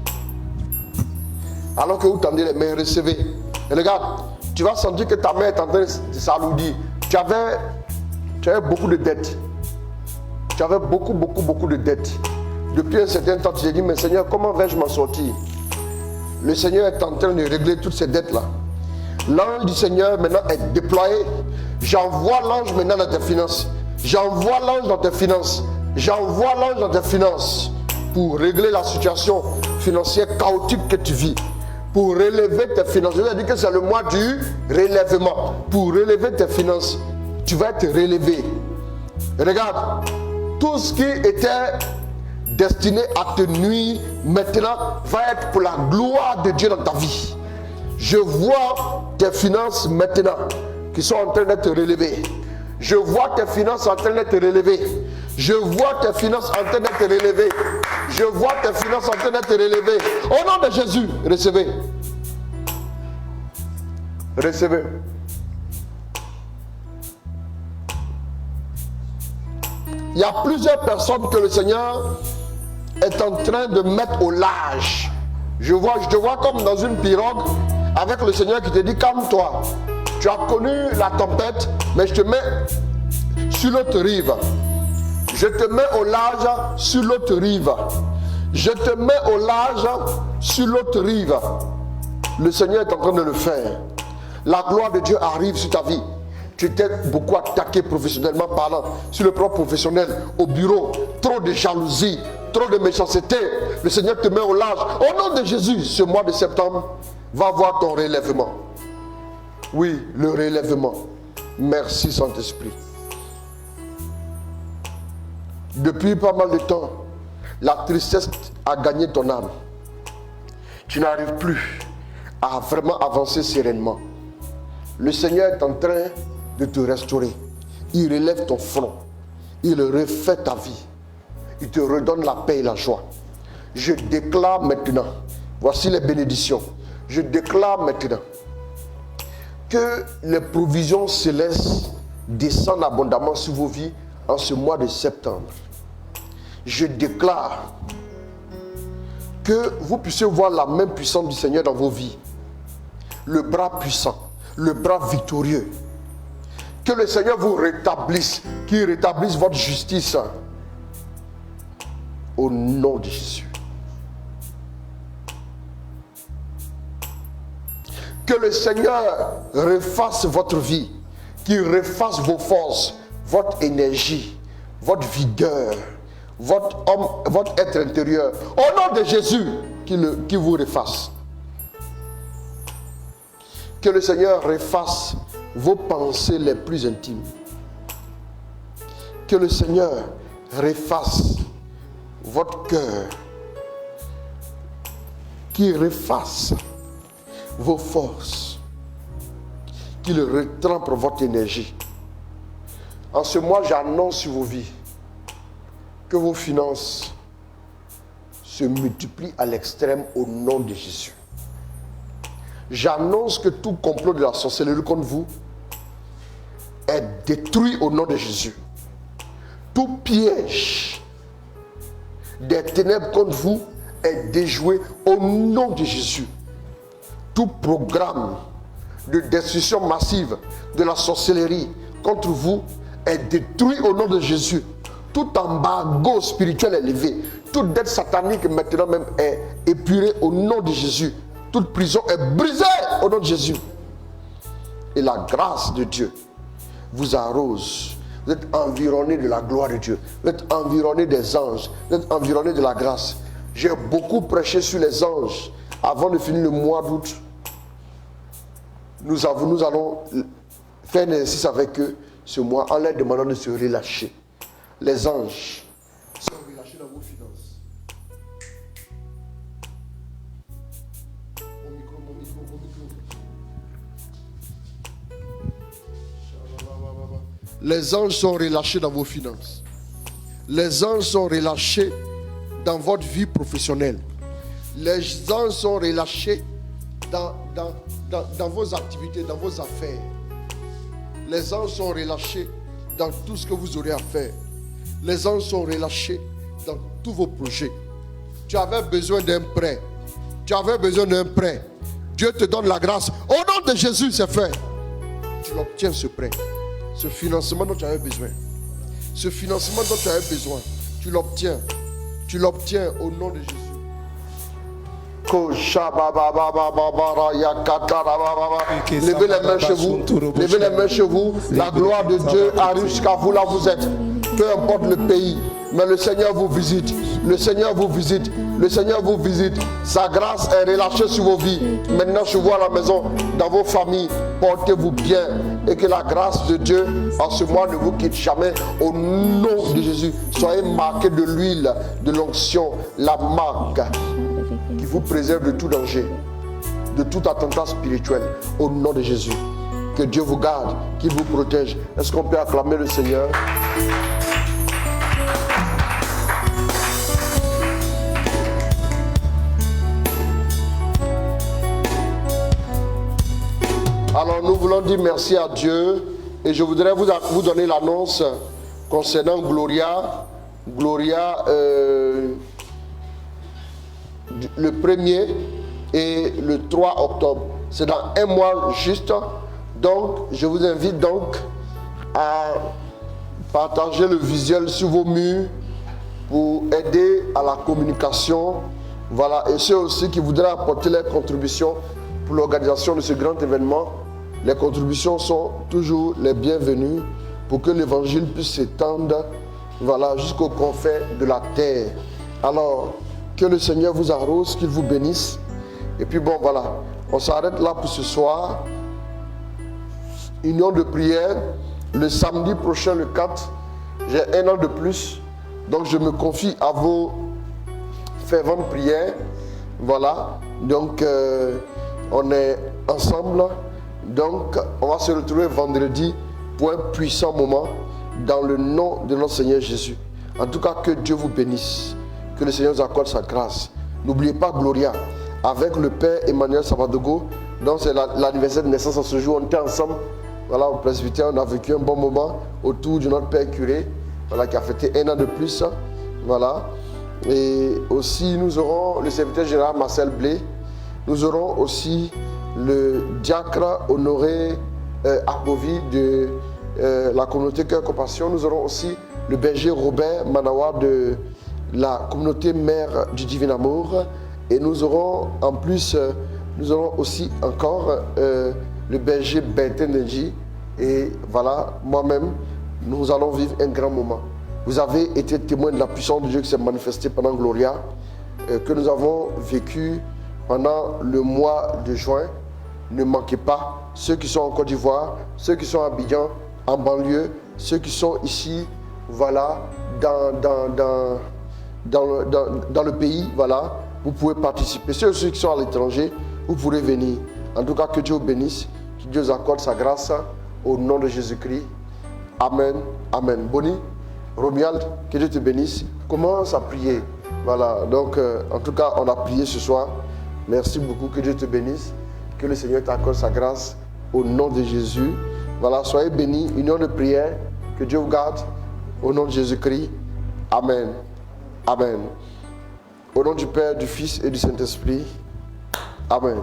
Alors que vous tendez les mains, recevez. Et regarde, tu vas sentir que ta main est en train de s'alourdir. Tu avais beaucoup de dettes. Tu avais beaucoup de dettes. Depuis un certain temps, tu t'es dit, mais Seigneur, comment vais-je m'en sortir? Le Seigneur est en train de régler toutes ces dettes-là. L'ange du Seigneur maintenant est déployé. J'envoie l'ange maintenant dans tes finances. J'envoie l'ange dans tes finances. J'envoie l'ange dans tes finances pour régler la situation financière chaotique que tu vis. Pour relever tes finances. Je vous ai dit que c'est le mois du relèvement. Pour relever tes finances, tu vas être relevé. Et regarde, tout ce qui était destiné à te nuire maintenant va être pour la gloire de Dieu dans ta vie. Je vois tes finances maintenant qui sont en train d'être relevées. Je vois tes finances en train d'être relevées. Je vois tes finances en train d'être relevées. Je vois tes finances en train d'être relevées. Au nom de Jésus, recevez. Recevez. Il y a plusieurs personnes que le Seigneur est en train de mettre au large. Je te vois comme dans une pirogue avec le Seigneur qui te dit calme-toi. Tu as connu la tempête, mais je te mets sur l'autre rive. Je te mets au large sur l'autre rive. Je te mets au large sur l'autre rive. Le Seigneur est en train de le faire. La gloire de Dieu arrive sur ta vie. Tu t'es beaucoup attaqué professionnellement parlant, sur le plan professionnel, au bureau, trop de jalousie, trop de méchanceté. Le Seigneur te met au large. Au nom de Jésus, ce mois de septembre, va voir ton relèvement. Oui, le relèvement. Merci Saint-Esprit. depuis pas mal de temps, la tristesse a gagné ton âme. Tu n'arrives plus à vraiment avancer sereinement. Le Seigneur est en train de te restaurer. Il relève ton front. Il refait ta vie. Il te redonne la paix et la joie. Je déclare maintenant, voici les bénédictions. Je déclare maintenant que les provisions célestes descendent abondamment sur vos vies en ce mois de septembre. Je déclare que vous puissiez voir la main puissante du Seigneur dans vos vies. Le bras puissant, le bras victorieux. Que le Seigneur vous rétablisse, qu'il rétablisse votre justice. Au nom de Jésus. Que le Seigneur refasse votre vie, qu'il refasse vos forces, votre énergie, votre vigueur, votre être intérieur. Au nom de Jésus, qu'il vous refasse. Que le Seigneur refasse vos pensées les plus intimes. Que le Seigneur refasse votre cœur. Qu'il refasse vos forces. Qu'il retrempe votre énergie. En ce mois, j'annonce sur vos vies que vos finances se multiplient à l'extrême au nom de Jésus. J'annonce que tout complot de la sorcellerie contre vous est détruit au nom de Jésus. Tout piège des ténèbres contre vous est déjoué au nom de Jésus. Tout programme de destruction massive de la sorcellerie contre vous est détruit au nom de Jésus. Tout embargo spirituel est levé. Toute dette satanique maintenant même est épurée au nom de Jésus. Toute prison est brisée au nom de Jésus. Et la grâce de Dieu vous arrose. Vous êtes environné de la gloire de Dieu. Vous êtes environné des anges. Vous êtes environné de la grâce. J'ai beaucoup prêché sur les anges avant de finir le mois d'août. Nous allons faire un exercice avec eux ce mois en leur demandant de se relâcher. Les anges sont relâchés dans vos finances. Mon micro. Les anges sont relâchés dans vos finances. Les anges sont relâchés dans votre vie professionnelle. Les anges sont relâchés dans vos activités, dans vos affaires. Les anges sont relâchés dans tout ce que vous aurez à faire. Les anges sont relâchés dans tous vos projets. Tu avais besoin d'un prêt. Dieu te donne la grâce. Au nom de Jésus, c'est fait. Tu l'obtiens, ce prêt. Ce financement dont tu avais besoin. Tu l'obtiens. Tu l'obtiens au nom de Jésus. Levez les mains chez vous. Levez les mains chez vous. La gloire de Dieu arrive jusqu'à vous là où vous êtes. Peu importe le pays. Mais le Seigneur vous visite. Le Seigneur vous visite. Le Seigneur vous visite. Sa grâce est relâchée sur vos vies. Maintenant, chez vous à la maison, dans vos familles, portez-vous bien. Et que la grâce de Dieu en ce mois ne vous quitte jamais. Au nom de Jésus, soyez marqués de l'huile, de l'onction, la marque qui vous préserve de tout danger, de tout attentat spirituel. Au nom de Jésus. Que Dieu vous garde, qu'il vous protège. Est-ce qu'on peut acclamer le Seigneur? Alors nous voulons dire merci à Dieu et je voudrais vous donner l'annonce concernant Gloria. Gloria, le 1er et le 3 octobre. C'est dans un mois juste. Donc je vous invite donc à partager le visuel sur vos murs pour aider à la communication. Voilà, et ceux aussi qui voudraient apporter leur contribution pour l'organisation de ce grand événement. Les contributions sont toujours les bienvenues pour que l'évangile puisse s'étendre, voilà, jusqu'aux confins de la terre. Alors, que le Seigneur vous arrose, qu'il vous bénisse. Et puis bon, voilà, on s'arrête là pour ce soir. Union de prière, le samedi prochain, le 4, j'ai 1 an de plus Donc je me confie à vos ferventes prières. Voilà, donc on est ensemble. Donc on va se retrouver vendredi pour un puissant moment dans le nom de notre Seigneur Jésus. En tout cas, que Dieu vous bénisse, que le Seigneur vous accorde sa grâce. N'oubliez pas Gloria, avec le Père Emmanuel Sabadogo. Donc c'est l'anniversaire de naissance. À ce jour, on était ensemble. Voilà, au presbytère, on a vécu un bon moment autour de notre Père curé, voilà, qui a fêté 1 an de plus. Voilà. Et aussi, nous aurons le secrétaire général Marcel Blé. Nous aurons aussi le diacre Honoré Akbovi de la communauté Cœur Compassion. Nous aurons aussi le berger Robert Manawa de la communauté Mère du Divin Amour. Et nous aurons en plus, nous aurons aussi encore le berger Bentin Nenji. Et voilà, moi-même, nous allons vivre un grand moment. Vous avez été témoin de la puissance de Dieu qui s'est manifestée pendant Gloria, que nous avons vécu pendant le mois de juin. Ne manquez pas, ceux qui sont en Côte d'Ivoire, ceux qui sont à Abidjan, en banlieue, ceux qui sont ici, voilà, dans le pays, voilà, vous pouvez participer. Ceux qui sont à l'étranger, vous pourrez venir. En tout cas, que Dieu vous bénisse, que Dieu vous accorde sa grâce au nom de Jésus-Christ. Amen, amen. Bonnie, Romuald, que Dieu te bénisse. Commence à prier. Voilà, donc en tout cas, on a prié ce soir. Merci beaucoup, que Dieu te bénisse. Que le Seigneur t'accorde sa grâce au nom de Jésus. Voilà, soyez bénis. Union de prière. Que Dieu vous garde au nom de Jésus-Christ. Amen. Amen. Au nom du Père, du Fils et du Saint-Esprit. Amen.